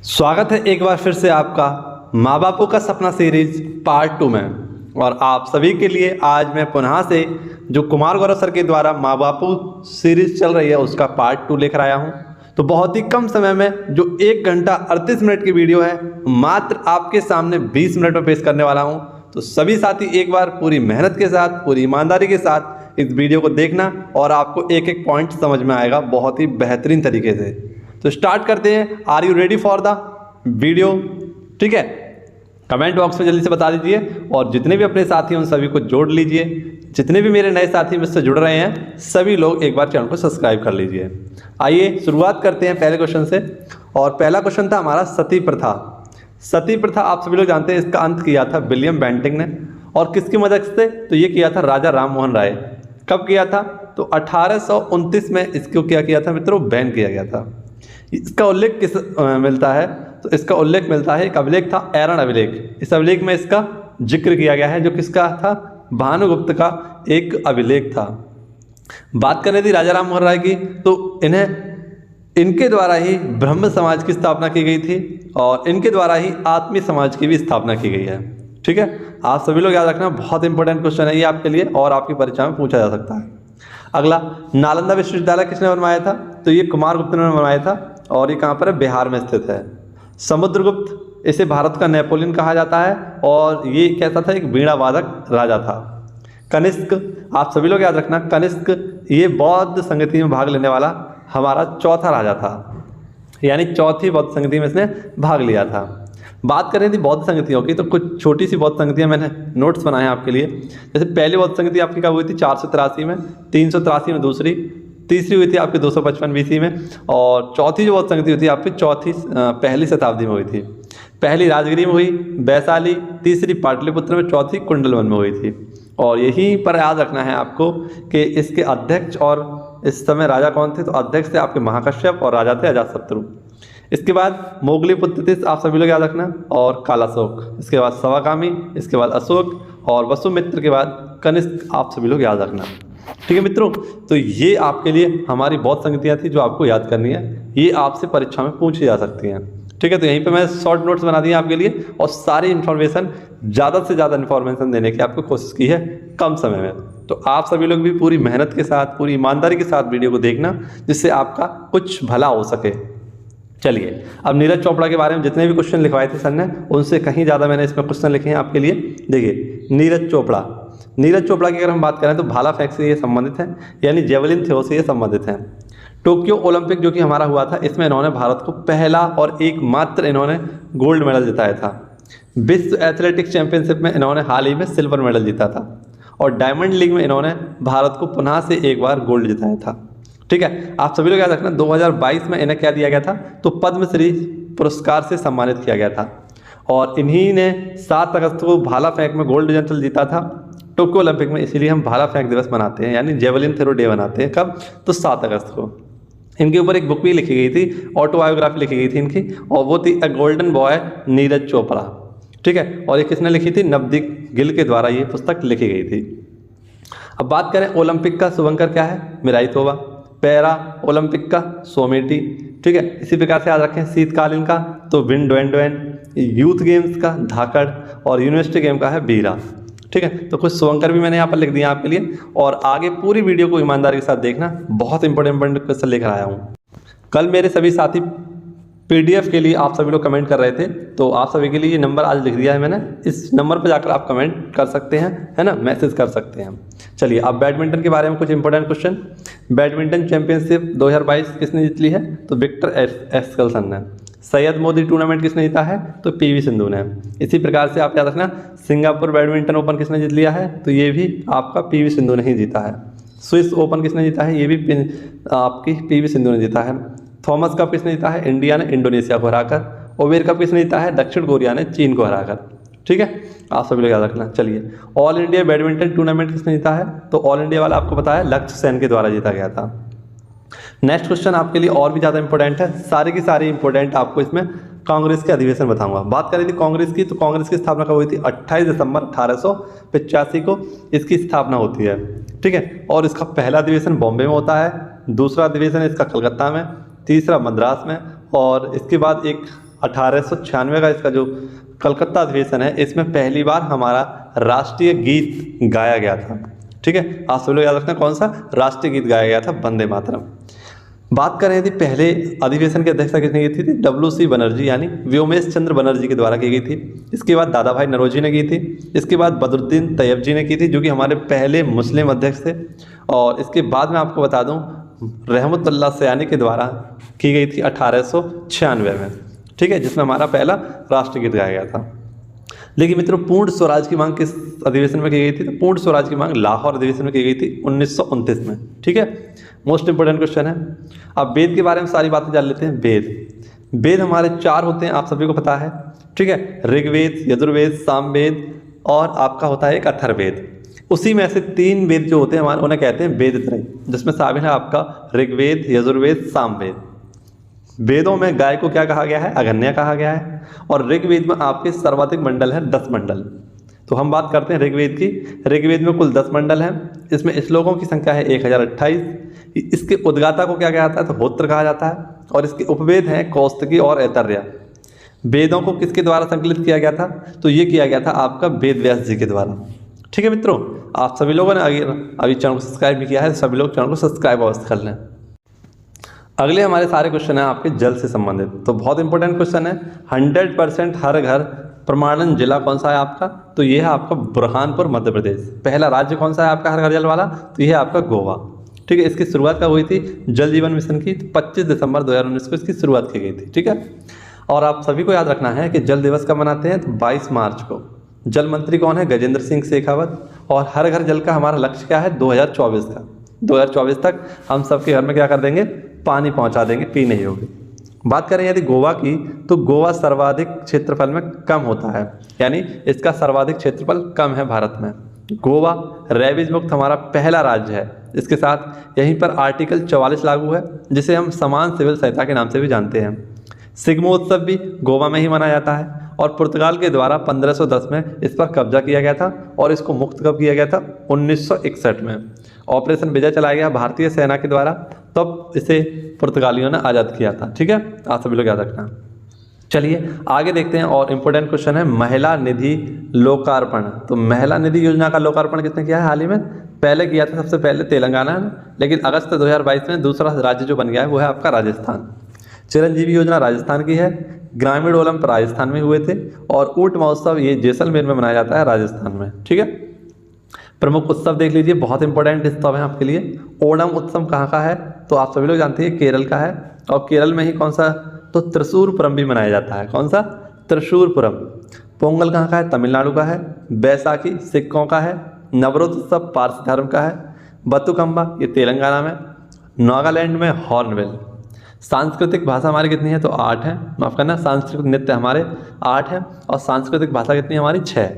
स्वागत है एक बार फिर से आपका माँ बापों का सपना सीरीज पार्ट 2 में। और आप सभी के लिए आज मैं पुनः से जो कुमार गौरव सर के द्वारा माँ बापू सीरीज चल रही है उसका पार्ट 2 लेकर आया हूँ। तो बहुत ही कम समय में जो 1 घंटा 38 मिनट की वीडियो है मात्र आपके सामने 20 मिनट में पेश करने वाला हूँ। तो सभी साथी एक बार पूरी मेहनत के साथ, पूरी ईमानदारी के साथ इस वीडियो को देखना और आपको एक एक पॉइंट समझ में आएगा बहुत ही बेहतरीन तरीके से। तो स्टार्ट करते हैं। Are you ready for the video? ठीक है, कमेंट बॉक्स में जल्दी से बता दीजिए और जितने भी अपने साथी हैं उन सभी को जोड़ लीजिए। जितने भी मेरे नए साथी मुझसे जुड़ रहे हैं सभी लोग एक बार चैनल को सब्सक्राइब कर लीजिए। आइए शुरुआत करते हैं पहले क्वेश्चन से। और पहला क्वेश्चन था हमारा सती प्रथा। सती प्रथा आप सभी लोग जानते हैं, इसका अंत किया था विलियम बेंटिंग ने। और किसकी मदद से? तो ये किया था राजा राम मोहन राय। कब किया था? तो 1829 में इसको क्या किया था मित्रों? बैन किया गया था। इसका उल्लेख किस मिलता है? तो इसका उल्लेख मिलता है, एक अभिलेख था एरन अभिलेख। इस अभिलेख में इसका जिक्र किया गया है, जो किसका था? भानुगुप्त का एक अभिलेख था। बात करनी थी राजा राम मोहन राय की, तो इनके द्वारा ही ब्रह्म समाज की स्थापना की गई थी और इनके द्वारा ही आत्मीय समाज की भी स्थापना की गई है। ठीक है, आप सभी लोग याद रखना, बहुत इंपॉर्टेंट क्वेश्चन है ये आपके लिए और आपकी परीक्षा में पूछा जा सकता है। अगला, नालंदा विश्वविद्यालय किसने बनवाया था? तो ये कुमारगुप्त ने बनवाया था और ये कहाँ पर है? बिहार में स्थित है। समुद्रगुप्त, इसे भारत का नेपोलियन कहा जाता है और ये कैसा था? एक वीणा वादक राजा था। कनिष्क, आप सभी लोग याद रखना, कनिष्क ये बौद्ध संगति में भाग लेने वाला हमारा चौथा राजा था, यानी चौथी बौद्ध संगति में इसने भाग लिया था। बात करें थी बौद्ध संगतियों की, तो कुछ छोटी सी बौद्ध संगतियां मैंने नोट्स बनाए हैं आपके लिए। जैसे पहली बौद्ध संगति आपकी कब हुई थी? 483 में, 383 में दूसरी, तीसरी हुई थी आपकी 255 BC में और चौथी जो बौद्ध संगति हुई थी आपकी पहली शताब्दी में हुई थी। पहली राजगिरी में हुई, वैशाली, तीसरी पाटलिपुत्र में, चौथी कुंडलवन में हुई थी। और यहीं पर याद रखना है आपको कि इसके अध्यक्ष और इस समय राजा कौन थे? तो अध्यक्ष थे आपके महाकश्यप और राजा थे अजातशत्रु। इसके बाद मोगलीपुत्र थे आप सभी लोग याद रखना, और कालाशोक। इसके बाद सवाकामी, इसके बाद अशोक और वसुमित्र के बाद कनिष्क, आप सभी लोग याद रखना। ठीक है मित्रों, तो ये आपके लिए हमारी बहुत संगतियाँ थी जो आपको याद करनी है। ये आपसे परीक्षा में पूछी जा सकती हैं। ठीक है, तो यहीं पे मैं शॉर्ट नोट्स बना दिए आपके लिए और सारी इन्फॉर्मेशन, ज़्यादा से ज़्यादा इन्फॉर्मेशन देने की आपको कोशिश की है कम समय में। तो आप सभी लोग भी पूरी मेहनत के साथ, पूरी ईमानदारी के साथ वीडियो को देखना, जिससे आपका कुछ भला हो सके। चलिए, अब नीरज चोपड़ा के बारे में जितने भी क्वेश्चन लिखवाए थे सर ने, उनसे कहीं ज़्यादा मैंने इसमें क्वेश्चन लिखे हैं आपके लिए। देखिए, नीरज चोपड़ा की अगर हम बात करें तो भाला फेंक से ये संबंधित हैं, यानी जेवलिन थ्रो से ये संबंधित हैं। टोक्यो ओलंपिक जो कि हमारा हुआ था, इसमें इन्होंने भारत को पहला और एकमात्र इन्होंने गोल्ड मेडल जिताया था। विश्व एथलेटिक्स चैंपियनशिप में इन्होंने हाल ही में सिल्वर मेडल जीता था और डायमंड लीग में इन्होंने भारत को पुनः से एक बार गोल्ड जिताया था। ठीक है, आप सभी लोग याद रखना, 2022 में इन्हें क्या दिया गया था? तो पद्मश्री पुरस्कार से सम्मानित किया गया था। और इन्हीं ने 7 अगस्त को भाला फेंक में गोल्ड मेडल जीता था टोक्यो ओलंपिक में, इसीलिए हम भाला फेंक दिवस मनाते हैं, यानी जेवलिन थ्रो डे मनाते हैं। कब? तो 7 अगस्त को। इनके ऊपर एक बुक भी लिखी गई थी, ऑटोबायोग्राफी लिखी गई थी इनकी, और वो थी अ गोल्डन बॉय नीरज चोपड़ा। ठीक है, और ये किसने लिखी थी? नवदीप गिल के द्वारा ये पुस्तक लिखी गई थी। अब बात करें ओलंपिक का शुभंकर क्या है? मिराई तोबा। पैरा ओलंपिक का सोमेटी। ठीक है, इसी प्रकार से याद रखें। शीतकालीन का तो विंडोएंडोएन, यूथ गेम्स का धाकड़ और यूनिवर्सिटी गेम का है बीरा। ठीक है, तो कुछ शुभंकर भी मैंने यहाँ पर लिख दिया आपके लिए। और आगे पूरी वीडियो को ईमानदारी के साथ देखना, बहुत इंपॉर्टेंट क्वेश्चन लेकर आया हूँ। कल मेरे सभी साथी PDF के लिए आप सभी लोग कमेंट कर रहे थे, तो आप सभी के लिए ये नंबर आज लिख दिया है मैंने। इस नंबर पर जाकर आप कमेंट कर सकते हैं, है ना, मैसेज कर सकते हैं। चलिए, अब बैडमिंटन के बारे में कुछ इंपॉर्टेंट क्वेश्चन। बैडमिंटन चैंपियनशिप 2022 किसने जीत ली है? तो विक्टर एस्कल्सन ने। सैयद मोदी टूर्नामेंट किसने जीता है? तो PV सिंधु ने। इसी प्रकार से आप याद रखना, सिंगापुर बैडमिंटन ओपन किसने जीत लिया है? तो ये भी आपका PV सिंधु ने ही जीता है। स्विस ओपन किसने जीता है? ये भी आपकी PV सिंधु ने जीता है। थॉमस कप किसने जीता है? इंडिया ने इंडोनेशिया को हराकर। ओबेर कप किसने जीता है? दक्षिण कोरिया ने चीन को हराकर। ठीक है, आप सभी लोग याद रखना। चलिए, ऑल इंडिया बैडमिंटन टूर्नामेंट किसने जीता है? तो ऑल इंडिया वाला आपको पता है लक्ष्य सेन के द्वारा जीता गया था। नेक्स्ट क्वेश्चन आपके लिए और भी ज़्यादा इंपॉर्टेंट है, सारी की सारी इंपॉर्टेंट आपको इसमें कांग्रेस के अधिवेशन बताऊंगा। बात करें थी कांग्रेस की, तो कांग्रेस की स्थापना कब हुई थी? 28 दिसंबर 1885 को इसकी स्थापना होती है। ठीक है। और इसका पहला अधिवेशन बॉम्बे में होता है, दूसरा अधिवेशन इसका कलकत्ता में, तीसरा मद्रास में, और इसके बाद एक 1896 का इसका जो कलकत्ता अधिवेशन है, इसमें पहली बार हमारा राष्ट्रीय गीत गाया गया था। ठीक है, आप सब लोग याद रखना कौन सा राष्ट्रीय गीत गाया गया था, वंदे मातरम। बात कर रहे थे पहले अधिवेशन की अध्यक्षता किसने की थी, WC बनर्जी यानी व्योमेश चंद्र बनर्जी के द्वारा की गई थी। इसके बाद दादा भाई नौरोजी ने की थी। इसके बाद बदरुद्दीन तैयब जी ने की थी, जो कि हमारे पहले मुस्लिम अध्यक्ष थे। और इसके बाद मैं आपको बता दूं रहमतुल्लाह सयानी के द्वारा की गई थी 1896 में। ठीक है, जिसमें हमारा पहला राष्ट्रीय गीत गाया गया था। लेकिन मित्रों पूर्ण स्वराज की मांग किस अधिवेशन में की गई थी, तो पूर्ण स्वराज की मांग लाहौर अधिवेशन में की गई थी 1929 में। ठीक है, मोस्ट इंपोर्टेंट क्वेश्चन है। अब वेद के बारे में सारी बातें जान लेते हैं। वेद हमारे 4 होते हैं, आप सभी को पता है। ठीक है, ऋग्वेद, यजुर्वेद, सामवेद और आपका होता है एक अथर्ववेद। उसी में से 3 वेद जो होते हैं हमारे उन्हें कहते हैं वेद त्रय, जिसमें शामिल है आपका ऋग्वेद, यजुर्वेद, सामवेद। वेदों में गाय को क्या कहा गया है, अगन्या कहा गया है। और ऋग्वेद में आपके सर्वाधिक मंडल है 10 मंडल। तो हम बात करते हैं ऋग्वेद की। ऋग्वेद में कुल 10 मंडल हैं। इसमें श्लोकों की संख्या है 1028। इसके उद्गाता को क्या कहा जाता है, तो होत्र कहा जाता है। और इसके उपवेद हैं कौस्तकी और ऐतर्या। वेदों को किसके द्वारा संकलित किया गया था, तो ये किया गया था आपका वेद व्यास जी के द्वारा। ठीक है मित्रों, आप सभी लोगों ने अभी चैनल को सब्सक्राइब भी किया है, सभी लोग चैनल को सब्सक्राइब अवश्य कर लें। अगले हमारे सारे क्वेश्चन हैं आपके जल से संबंधित। तो बहुत इंपॉर्टेंट क्वेश्चन है। 100% हर घर प्रमाणन जिला कौन सा है आपका, तो ये है आपका बुरहानपुर मध्य प्रदेश। पहला राज्य कौन सा है आपका हर घर जल वाला, तो ये है आपका गोवा। ठीक है, इसकी शुरुआत कब हुई थी, जल जीवन मिशन की 25 दिसंबर 2019 को इसकी शुरुआत की गई थी। ठीक है, और आप सभी को याद रखना है कि जल दिवस कब मनाते हैं, तो 22 मार्च को। जल मंत्री कौन है, गजेंद्र सिंह शेखावत। और हर घर जल का हमारा लक्ष्य क्या है, 2024 का। 2024 तक हम सबके घर में क्या कर देंगे, पानी पहुंचा देंगे, पीने योग्य। बात करें यदि गोवा की, तो गोवा सर्वाधिक क्षेत्रफल में कम होता है, यानी इसका सर्वाधिक क्षेत्रफल कम है भारत में। गोवा रेबीज मुक्त हमारा पहला राज्य है। इसके साथ यहीं पर आर्टिकल 44 लागू है, जिसे हम समान सिविल सहायता के नाम से भी जानते हैं। सिग्मोत्सव भी गोवा में ही मनाया जाता है। और पुर्तगाल के द्वारा 1510 में इस पर कब्जा किया गया था। और इसको मुक्त कब किया गया था, 1961 में। ऑपरेशन विजय चलाया गया भारतीय सेना के द्वारा, तब इसे पुर्तगालियों ने आज़ाद किया था। ठीक है, आप सभी लोग याद रखना। चलिए आगे देखते हैं। और इम्पोर्टेंट क्वेश्चन है महिला निधि लोकार्पण। तो महिला निधि योजना का लोकार्पण किसने किया है हाल ही में, पहले किया था सबसे पहले तेलंगाना ने, लेकिन अगस्त 2022 में दूसरा राज्य जो बन गया है वो है आपका राजस्थान। चिरंजीवी योजना राजस्थान की है। ग्रामीण ओलंप राजस्थान में हुए थे। और ऊंट महोत्सव ये जैसलमेर में मनाया जाता है राजस्थान में। ठीक है, प्रमुख उत्सव देख लीजिए, बहुत इंपॉर्टेंट उत्सव है आपके लिए। ओणम उत्सव कहाँ का है, तो आप सभी लोग जानते हैं केरल का है। और केरल में ही कौन सा, तो त्रिशूरपुरम भी मनाया जाता है। कौन सा, त्रिशूरपुरम। पोंगल कहाँ का है, तमिलनाडु का है। बैसाखी सिखों का है। नवरोज उत्सव पारसी धर्म का है। बतुकम्बा ये तेलंगाना में। नागालैंड में हॉर्नबिल। सांस्कृतिक भाषा हमारी कितनी है, तो 8 है। माफ करना, सांस्कृतिक नृत्य हमारे 8 है। और सांस्कृतिक भाषा कितनी है हमारी, 6।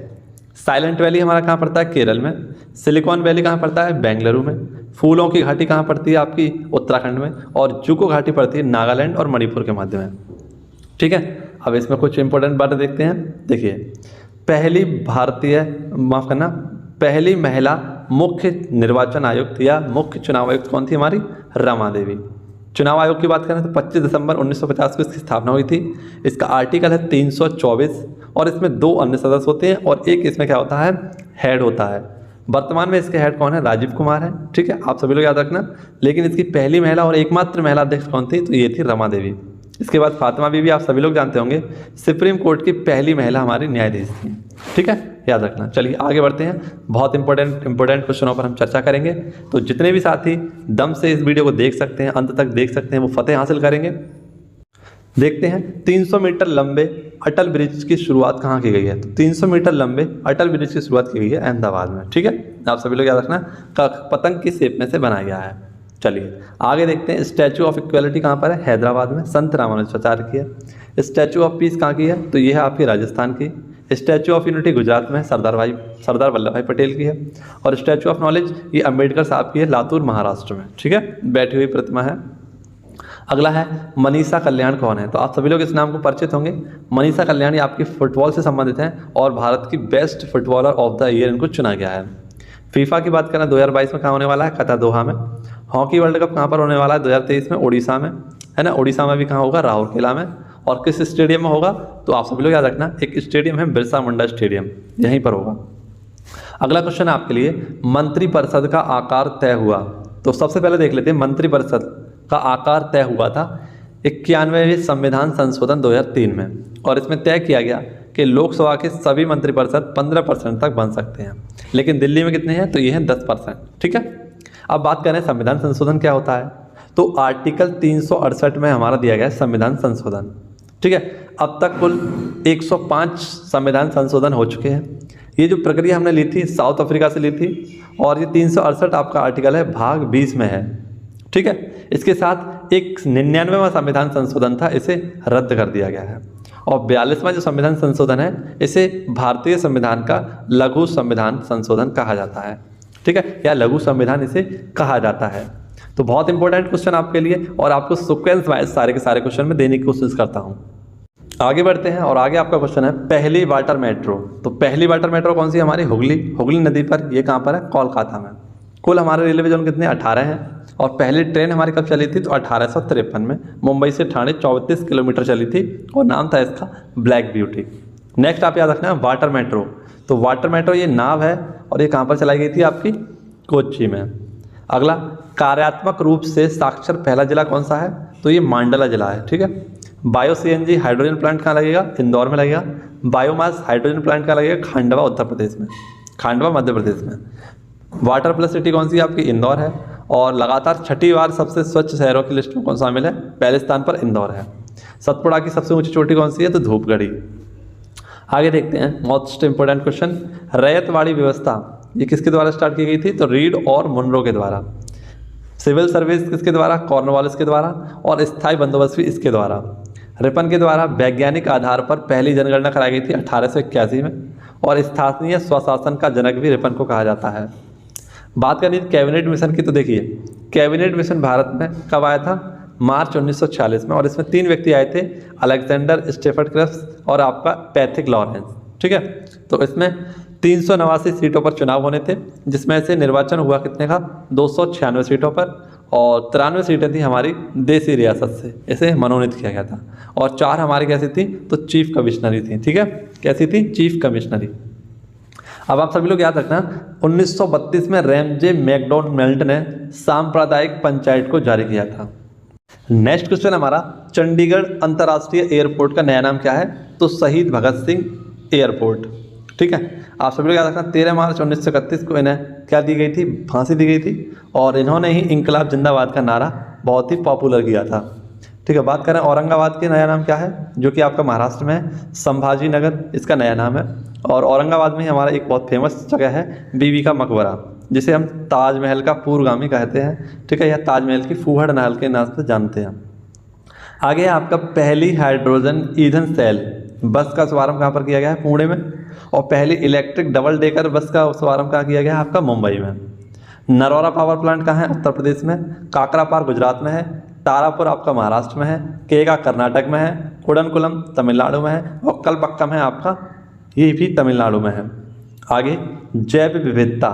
साइलेंट वैली हमारा कहाँ पड़ता है, केरल में। सिलिकॉन वैली कहाँ पड़ता है, बेंगलुरु में। फूलों की घाटी कहाँ पड़ती है आपकी, उत्तराखंड में। और जुको घाटी पड़ती है नागालैंड और मणिपुर के मध्य में। ठीक है, अब इसमें कुछ इंपॉर्टेंट बातें देखते हैं। देखिए, पहली महिला मुख्य निर्वाचन आयुक्त या मुख्य चुनाव आयुक्त कौन थी हमारी, रमा देवी। चुनाव आयोग की बात करें तो 25 दिसंबर 1950 को इसकी स्थापना हुई थी। इसका आर्टिकल है 324। और इसमें 2 अन्य सदस्य होते हैं और एक इसमें क्या होता है, हेड होता है। वर्तमान में इसके हेड कौन है, राजीव कुमार है। ठीक है, आप सभी लोग याद रखना। लेकिन इसकी पहली महिला और एकमात्र महिला अध्यक्ष कौन थी, तो ये थी रमा देवी। इसके बाद फातिमा बीबी, आप सभी लोग जानते होंगे, सुप्रीम कोर्ट की पहली महिला हमारी न्यायाधीश थी। ठीक है, याद रखना। चलिए आगे बढ़ते हैं। बहुत इंपॉर्टेंट क्वेश्चनों पर हम चर्चा करेंगे। तो जितने भी साथी दम से इस वीडियो को देख सकते हैं, अंत तक देख सकते हैं, वो फतेह हासिल करेंगे। देखते हैं 300 मीटर लंबे अटल ब्रिज की शुरुआत कहाँ की गई है, तो 300 मीटर लंबे अटल ब्रिज की शुरुआत की गई है अहमदाबाद में। ठीक है, आप सभी लोग याद रखना। पतंग की शेप में से बनाया गया है। चलिए आगे देखते हैं। स्टैचू ऑफ इक्वलिटी कहाँ पर है, हैदराबाद में, संत रामानुजाचार्य की है। स्टैचू ऑफ पीस कहाँ की है, तो ये है आपकी राजस्थान की। स्टैचू ऑफ यूनिटी गुजरात में सरदार वल्लभ भाई पटेल की है। और स्टैचू ऑफ नॉलेज ये अम्बेडकर साहब की है, लातूर महाराष्ट्र में। ठीक है, बैठी हुई प्रतिमा है। अगला है मनीषा कल्याण कौन है, तो आप सभी लोग इस नाम को परिचित होंगे। मनीषा कल्याण आपकी फुटबॉल से संबंधित हैं और भारत की best footballer of the year इनको चुना गया है। फीफा की बात करें 2022 में कहाँ होने वाला है, कतर दोहा में। हॉकी वर्ल्ड कप कहाँ पर होने वाला है 2023 में, उड़ीसा में, है ना। उड़ीसा में भी कहाँ होगा, राउरकेला में। और किस स्टेडियम में होगा, तो आप सभी लोग याद रखना, एक स्टेडियम है बिरसा मुंडा स्टेडियम, यहीं पर होगा। अगला क्वेश्चन है आपके लिए, मंत्रिपरिषद का आकार तय हुआ। तो सबसे पहले देख लेते हैं, मंत्रिपरिषद का आकार तय हुआ था 91वें संविधान संशोधन 2003 में, और इसमें तय किया गया कि लोकसभा के सभी मंत्रिपरिषद 15% तक बन सकते हैं, लेकिन दिल्ली में कितने हैं, तो ये हैं 10%। ठीक है, अब बात करें संविधान संशोधन क्या होता है, तो आर्टिकल 368 में हमारा दिया गया है संविधान संशोधन। ठीक है, अब तक कुल 105 संविधान संशोधन हो चुके हैं। ये जो प्रक्रिया हमने ली थी साउथ अफ्रीका से ली थी, और ये 368 आपका आर्टिकल है, भाग 20 में है। ठीक है, इसके साथ एक 99वां संविधान संशोधन था, इसे रद्द कर दिया गया है। और 42वां जो संविधान संशोधन है, इसे भारतीय संविधान का लघु संविधान संशोधन कहा जाता है। ठीक है, या लघु संविधान इसे कहा जाता है। तो बहुत इंपॉर्टेंट क्वेश्चन आपके लिए, और आपको सीक्वेंस वाइज सारे के सारे क्वेश्चन में देने की कोशिश करता हूँ। आगे बढ़ते हैं, और आगे आपका क्वेश्चन है पहली वाटर मेट्रो। तो पहली वाटर मेट्रो कौन सी है, हमारी हुगली नदी पर। ये कहाँ पर है, कोलकाता में। कुल हमारे रेलवे जोन कितने, 18 हैं। और पहली ट्रेन हमारी कब चली थी, तो 1853 में मुंबई से ठाणे 34 किलोमीटर चली थी, और नाम था इसका ब्लैक ब्यूटी। नेक्स्ट आप याद रखना वाटर मेट्रो। तो वाटर मेट्रो ये नाव है, और ये कहाँ पर चलाई गई थी, आपकी कोच्चि में। अगला, कार्यात्मक रूप से साक्षर पहला जिला कौन सा है, तो ये मांडला जिला है। ठीक है, बायो सीएनजी हाइड्रोजन प्लांट कहाँ लगेगा, इंदौर में लगेगा। बायोमास हाइड्रोजन प्लांट कहाँ लगेगा, खांडवा उत्तर प्रदेश में, खांडवा मध्य प्रदेश में। वाटर प्लस सिटी कौन सी है, आपकी इंदौर है। और लगातार 6ठी बार सबसे स्वच्छ शहरों की लिस्ट में कौन शामिल है, पहले स्थान पर इंदौर है। सतपुड़ा की सबसे ऊंची चोटी कौन सी है, तो धूपगढ़ी। आगे देखते हैं मोस्ट इंपोर्टेंट क्वेश्चन, रैयतवाड़ी व्यवस्था ये किसके द्वारा स्टार्ट की गई थी, तो रीड और मुनरो के द्वारा। सिविल सर्विस किसके द्वारा, कॉर्नवालिस के द्वारा। और स्थायी बंदोबस्त भी इसके द्वारा। रिपन के द्वारा वैज्ञानिक आधार पर पहली जनगणना कराई गई थी 1881 में, और स्थानीय स्वशासन का जनक भी रिपन को कहा जाता है। बात करें कैबिनेट मिशन की, तो देखिए कैबिनेट मिशन भारत में कब आया था, मार्च 1946 में, और इसमें 3 व्यक्ति आए थे, अलेक्जेंडर स्टेफर्ड क्रिप्स और आपका पैथिक लॉरेंस। ठीक है, तो इसमें 389 सीटों पर चुनाव होने थे, जिसमें से निर्वाचन हुआ कितने का, 296 सीटों पर, और 93 सीटें थी हमारी देसी रियासत से, इसे मनोनीत किया गया था। और 4 हमारी कैसी थी, तो चीफ कमिश्नरी थी। ठीक है, कैसी थी, चीफ कमिश्नरी। अब आप सभी लोग याद रखना, 1932 में रैमजे मैकडॉनल्ड ने सांप्रदायिक पंचायत को जारी किया था। नेक्स्ट क्वेश्चन हमारा, चंडीगढ़ अंतर्राष्ट्रीय एयरपोर्ट का नया नाम क्या है, तो शहीद भगत सिंह एयरपोर्ट। ठीक है, आप सभी लोग याद रखना, 13 मार्च 1931 को इन्हें क्या दी गई थी, फांसी दी गई थी, और इन्होंने ही इंकलाब जिंदाबाद का नारा बहुत ही पॉपुलर किया था। ठीक है, बात करें औरंगाबाद के नया नाम क्या है, जो कि आपका महाराष्ट्र में है, संभाजी नगर इसका नया नाम है। और औरंगाबाद में ही हमारा एक बहुत फेमस जगह है बीबी का मकबरा, जिसे हम ताजमहल का पूर्वगामी कहते हैं। ठीक है, यह ताजमहल की फूहड़ नहर के नाम से जानते हैं। आगे आपका पहली हाइड्रोजन ईंधन सेल बस का शुभारंभ कहाँ पर किया गया है, पुणे में। और पहली इलेक्ट्रिक डबल डेकर बस का शुभारंभ कहाँ किया गया है, आपका मुंबई में। नरौरा पावर प्लांट कहाँ है, उत्तर प्रदेश में। काकरापार गुजरात में है। तारापुर आपका महाराष्ट्र में है। केगा कर्नाटक में है। कुडनकुलम तमिलनाडु में है। और कलपक्कम है आपका, ये भी तमिलनाडु में है। आगे जैव विविधता,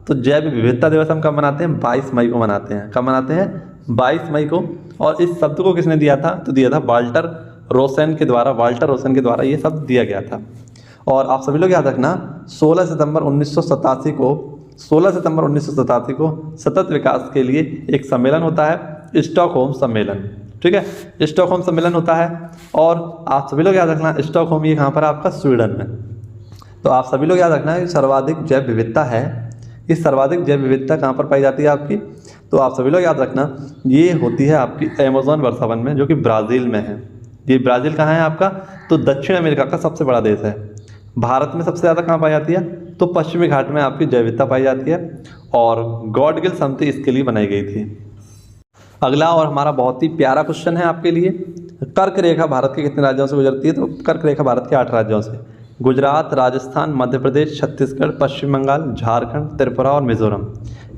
तो जैव विविधता दिवस हम कब मनाते हैं, 22 मई को मनाते हैं। कब मनाते हैं, 22 मई को। और इस शब्द को किसने दिया था, तो दिया था वाल्टर रोसेन के द्वारा ये शब्द दिया गया था। और आप सभी लोग याद रखना, 16 सितंबर 1987 को सतत विकास के लिए एक सम्मेलन होता है, स्टॉकहोम सम्मेलन। ठीक है, स्टॉकहोम सम्मेलन होता है। और आप सभी लोग याद रखना, स्टॉकहोम ये कहाँ पर आपका, स्वीडन में। तो आप सभी लोग याद रखना, ये सर्वाधिक जैव विविधता है। इस सर्वाधिक जैव विविधता कहाँ पर पाई जाती है आपकी, तो आप सभी लोग याद रखना, ये होती है आपकी अमेज़न वर्षावन में, जो कि ब्राज़ील में है। ये ब्राज़ील कहाँ है आपका, तो दक्षिण अमेरिका का सबसे बड़ा देश है। भारत में सबसे ज़्यादा कहाँ पाई जाती है, तो पश्चिमी घाट में आपकी जैव विविधता पाई जाती है। और गॉडगिल समिति इसके लिए बनाई गई थी। अगला और हमारा बहुत ही प्यारा क्वेश्चन है आपके लिए, कर्क रेखा भारत के कितने राज्यों से गुजरती है, तो कर्क रेखा भारत के 8 राज्यों से, गुजरात, राजस्थान, मध्य प्रदेश, छत्तीसगढ़, पश्चिम बंगाल, झारखंड, त्रिपुरा और मिजोरम।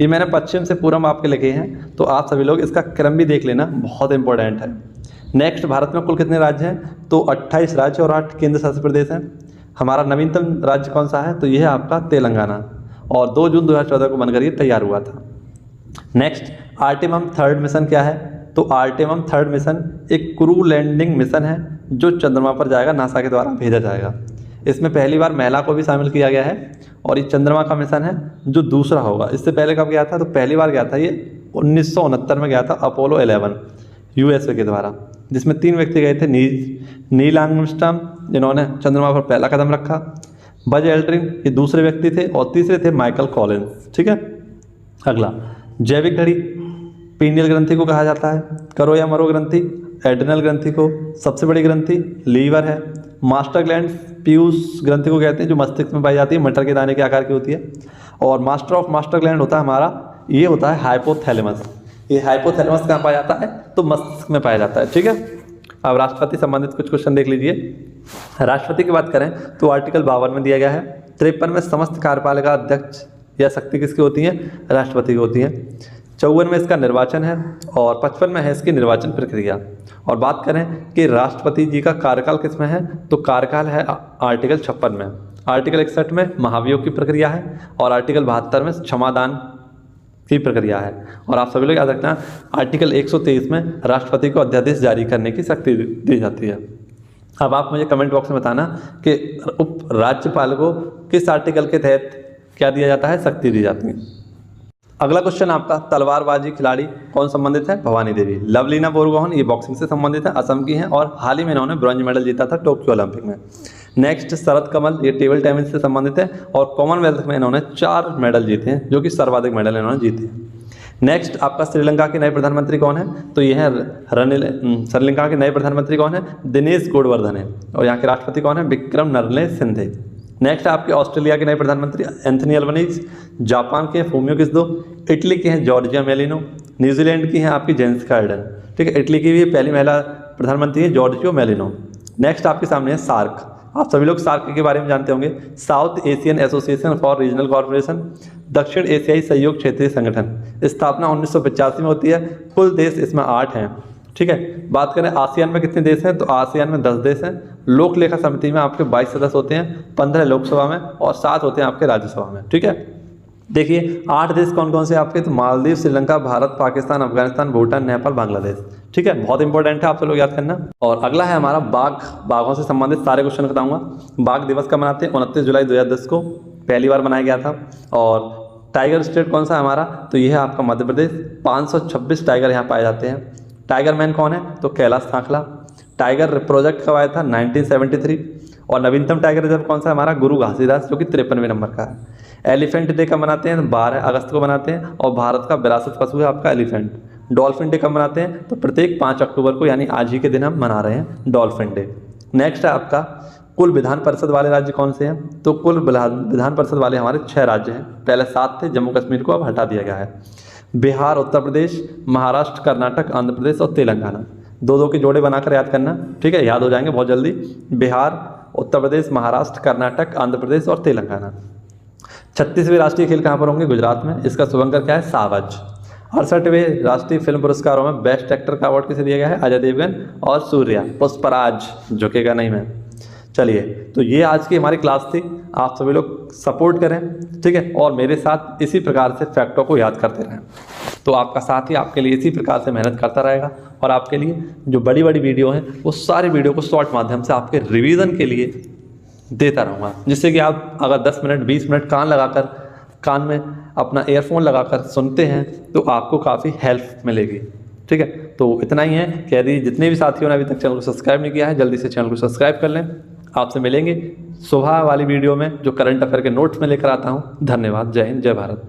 ये मैंने पश्चिम से पूरब आपके लिखे हैं, तो आप सभी लोग इसका क्रम भी देख लेना, बहुत इंपॉर्टेंट है। नेक्स्ट, भारत में कुल कितने राज्य हैं, तो 28 राज्य और 8 केंद्र शासित प्रदेश हैं। हमारा नवीनतम राज्य कौन सा है, तो यह है आपका तेलंगाना। और 2 जून 2014 को बनकर ये तैयार हुआ था। नेक्स्ट, आर्टेमिस थर्ड मिशन क्या है? तो आर्टेमिस थर्ड मिशन एक क्रू लैंडिंग मिशन है जो चंद्रमा पर जाएगा, नासा के द्वारा भेजा जाएगा। इसमें पहली बार महिला को भी शामिल किया गया है और ये चंद्रमा का मिशन है जो दूसरा होगा। इससे पहले कब गया था? तो पहली बार गया था ये 1969 में गया था, अपोलो 11 यूएसए के द्वारा, जिसमें 3 व्यक्ति गए थे। नील आर्मस्ट्रांग, जिन्होंने चंद्रमा पर पहला कदम रखा, बज एल्ड्रिन ये दूसरे व्यक्ति थे, और तीसरे थे माइकल कॉलिंस। ठीक है। अगला, जैविक घड़ी पीनियल ग्रंथि को कहा जाता है। करो या मरो ग्रंथि एड्रिनल ग्रंथि को, सबसे बड़ी ग्रंथि लीवर है। मास्टर ग्लैंड पीयूष ग्रंथि को कहते हैं, जो मस्तिष्क में पाई जाती है, मटर के दाने के आकार की होती है। और मास्टर ऑफ मास्टर ग्लैंड होता है हमारा, ये होता है हाइपोथैलेमस। ये हाइपोथैलेमस कहाँ पाया जाता है? तो मस्तिष्क में पाया जाता है। ठीक है। अब राष्ट्रपति संबंधित कुछ क्वेश्चन देख लीजिए। राष्ट्रपति की बात करें तो आर्टिकल 52 में दिया गया है। 53 में समस्त कार्यपालिका अध्यक्ष या शक्ति किसकी होती है? राष्ट्रपति की होती है। 54 में इसका निर्वाचन है और 55 में है इसकी निर्वाचन प्रक्रिया। और बात करें कि राष्ट्रपति जी का कार्यकाल किस में है? तो कार्यकाल है आर्टिकल 56 में। आर्टिकल 61 में महाभियोग की प्रक्रिया है और आर्टिकल 72 में क्षमादान की प्रक्रिया है। और आप सभी लोग याद रखना, आर्टिकल 123 में राष्ट्रपति को अध्यादेश जारी करने की शक्ति दी जाती है। अब आप मुझे कमेंट बॉक्स में बताना कि उप राज्यपाल को किस आर्टिकल के तहत क्या दिया जाता है? शक्ति दी जाती है। अगला क्वेश्चन आपका, तलवारबाजी खिलाड़ी कौन संबंधित है? भवानी देवी। लवलीना बोरगोहन ये बॉक्सिंग से संबंधित है, असम की हैं और हाल ही में इन्होंने ब्रॉन्ज मेडल जीता था टोक्यो ओलंपिक में। नेक्स्ट, शरद कमल ये टेबल टेनिस से संबंधित है और कॉमनवेल्थ में इन्होंने 4 मेडल जीते हैं, जो कि सर्वाधिक मेडल इन्होंने जीते हैं। नेक्स्ट, आपका श्रीलंका के नए प्रधानमंत्री कौन है? तो ये है श्रीलंका के नए प्रधानमंत्री कौन है? दिनेश गुणवर्धन है। और यहाँ के राष्ट्रपति कौन है? विक्रम नरसिम्हा सिंघे। नेक्स्ट, आपके ऑस्ट्रेलिया के नए प्रधानमंत्री एंथनी अल्बनीज। जापान के हैं फूमियो किस्डो। इटली के हैं जॉर्जिया मेलिनो। न्यूजीलैंड की हैं आपकी जेसिका आर्डर्न। ठीक है, इटली की भी पहली महिला प्रधानमंत्री है जॉर्जियो मेलिनो। नेक्स्ट आपके सामने है सार्क। आप सभी लोग सार्क के बारे में जानते होंगे, south Asian association for regional corporation, दक्षिण एशियाई सहयोग क्षेत्रीय संगठन। स्थापना 1985 में होती है। कुल देश इसमें 8 हैं। ठीक है। बात करें आसियान में कितने देश हैं? तो आसियान में 10 देश हैं। लोक लेखा समिति में आपके 22 सदस्य होते हैं, 15 लोकसभा में और 7 होते हैं आपके राज्यसभा में। ठीक है। देखिए 8 देश कौन कौन से आपके? तो मालदीव, श्रीलंका, भारत, पाकिस्तान, अफगानिस्तान, भूटान, नेपाल, बांग्लादेश। ठीक है, बहुत इंपॉर्टेंट है, आप लोग याद करना। और अगला है हमारा बाघों से संबंधित सारे क्वेश्चन बताऊंगा। बाघ दिवस कब मनाते हैं? 29 जुलाई 2010 को पहली बार मनाया गया था। और टाइगर स्टेट कौन सा है हमारा? तो यह है आपका मध्य प्रदेश। 526 टाइगर यहाँ पाए जाते हैं। टाइगर मैन कौन है? तो कैलाश थाखला। टाइगर प्रोजेक्ट कब आया था? 1973। और नवीनतम टाइगर रिजर्व कौन सा है हमारा? गुरु घासीदास, जो कि 53वें नंबर का है। एलिफेंट डे कब मनाते हैं? 12 अगस्त को मनाते हैं और भारत का विरासत पशु है आपका एलिफेंट। डॉल्फिन डे कब मनाते हैं? तो प्रत्येक 5 अक्टूबर को, यानी आज ही के दिन हम मना रहे हैं डॉल्फिन डे। नेक्स्ट है आपका, कुल विधान परिषद वाले राज्य कौन से हैं? तो कुल विधान परिषद वाले हमारे 6 राज्य हैं। पहले 7 थे, जम्मू कश्मीर को अब हटा दिया गया है। बिहार, उत्तर प्रदेश, महाराष्ट्र, कर्नाटक, आंध्र प्रदेश और तेलंगाना। 2-2 के जोड़े बनाकर याद करना। ठीक है, याद हो जाएंगे बहुत जल्दी। बिहार, उत्तर प्रदेश, महाराष्ट्र, कर्नाटक, आंध्र प्रदेश और तेलंगाना। 36वें राष्ट्रीय खेल कहाँ पर होंगे? गुजरात में। इसका शुभंकर क्या है? सावज। 68वें राष्ट्रीय फिल्म पुरस्कारों में बेस्ट एक्टर का अवार्ड किसे दिया गया है? अजय देवगन और सूर्या। पुष्पराज झुकेगा नहीं मैं। चलिए, तो ये आज की हमारी क्लास थी। आप सभी लोग सपोर्ट करें, ठीक है, और मेरे साथ इसी प्रकार से फैक्टों को याद करते रहें। तो आपका साथी आपके लिए इसी प्रकार से मेहनत करता रहेगा और आपके लिए जो बड़ी बड़ी वीडियो हैं वो सारी वीडियो को शॉर्ट माध्यम से आपके रिवीजन के लिए देता रहूँगा, जिससे कि आप अगर 10 मिनट 20 मिनट कान में अपना ईयरफोन लगाकर सुनते हैं तो आपको काफ़ी हेल्प मिलेगी। ठीक है, तो इतना ही है कि यदि जितने भी साथियों ने अभी तक चैनल को सब्सक्राइब नहीं किया है, जल्दी से चैनल को सब्सक्राइब कर लें। आपसे मिलेंगे सुबह वाली वीडियो में जो करंट अफेयर के नोट्स में लेकर आता हूँ। धन्यवाद। जय हिंद, जय भारत।